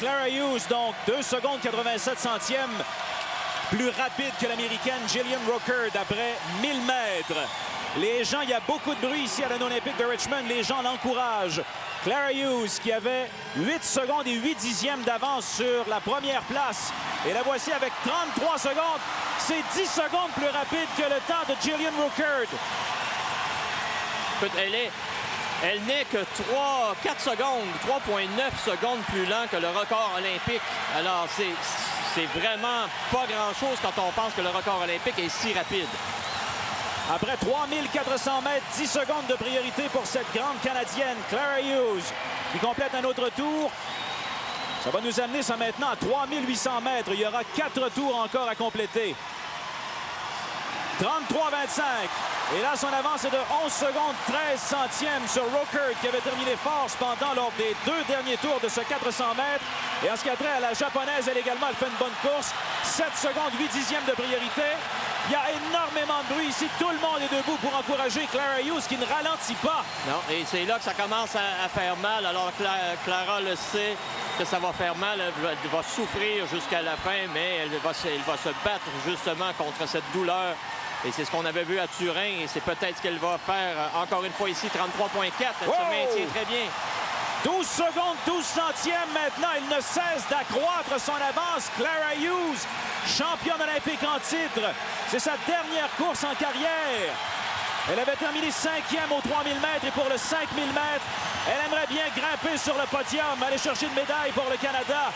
Clara Hughes, donc 2 secondes 87 centièmes plus rapide que l'Américaine Jillian Roker d'après 1000 mètres. Les gens, il y a beaucoup de bruit ici à l'Arène olympique de Richmond. Les gens l'encouragent. Clara Hughes qui avait 8 secondes et 8 dixièmes d'avance sur la première place. Et la voici avec 33 secondes. C'est 10 secondes plus rapide que le temps de Jillian Roker. Elle n'est que 4 secondes, 3,9 secondes plus lent que le record olympique. Alors, c'est vraiment pas grand-chose quand on pense que le record olympique est si rapide. Après 3400 mètres, 10 secondes de priorité pour cette grande Canadienne, Clara Hughes, qui complète un autre tour. Ça va nous amener ça maintenant à 3800 mètres. Il y aura 4 tours encore à compléter. 33-25. Et là, son avance est de 11 secondes 13 centièmes sur Roker, qui avait terminé fort cependant lors des 2 derniers tours de ce 400 mètres. Et en ce qui a trait à la japonaise, elle également, elle fait une bonne course. 7 secondes 8 dixièmes de priorité. Il y a énormément de bruit ici. Tout le monde est debout pour encourager Clara Hughes, qui ne ralentit pas. Non, et c'est là que ça commence à faire mal. Alors Clara le sait que ça va faire mal. Elle va souffrir jusqu'à la fin, mais elle va se battre justement contre cette douleur. Et c'est ce qu'on avait vu à Turin, et c'est peut-être ce qu'elle va faire encore une fois ici, 33,4. Elle se maintient très bien. 12 secondes, 12 centièmes maintenant. Elle ne cesse d'accroître son avance. Clara Hughes, championne olympique en titre. C'est sa dernière course en carrière. Elle avait terminé 5e aux 3000 mètres et pour le 5000 mètres, elle aimerait bien grimper sur le podium, aller chercher une médaille pour le Canada.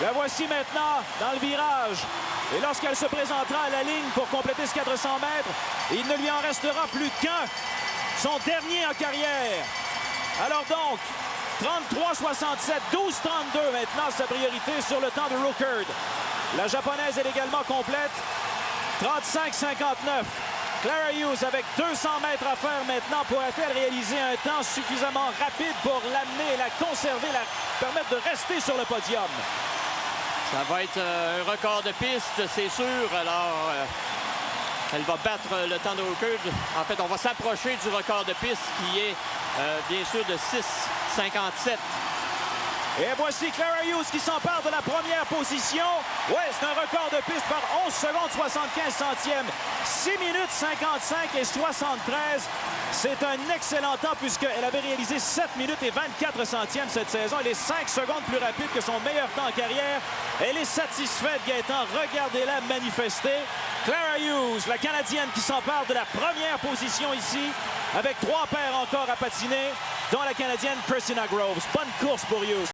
La voici maintenant dans le virage. Et lorsqu'elle se présentera à la ligne pour compléter ce 400 mètres, il ne lui en restera plus qu'un. Son dernier en carrière. Alors donc, 33-67, 12-32 maintenant, sa priorité sur le temps de Roker. La japonaise, elle également complète. 35-59. Clara Hughes avec 200 mètres à faire maintenant. Pourra-t-elle réaliser un temps suffisamment rapide pour l'amener, la conserver, la permettre de rester sur le podium? Ça va être un record de piste, c'est sûr. Alors, elle va battre le temps de Roker. En fait, on va s'approcher du record de piste qui est, bien sûr, de 6,57. Et voici Clara Hughes qui s'empare de la première position. Oui, c'est un record de piste par 11 secondes 75 centièmes. 6 minutes 55 et 73. C'est un excellent temps puisqu'elle avait réalisé 7 minutes et 24 centièmes cette saison. Elle est 5 secondes plus rapide que son meilleur temps en carrière. Elle est satisfaite, Gaëtan. Regardez-la manifester. Clara Hughes, la Canadienne qui s'empare de la première position ici, avec 3 paires encore à patiner, dont la Canadienne Christina Groves. Bonne course pour Hughes.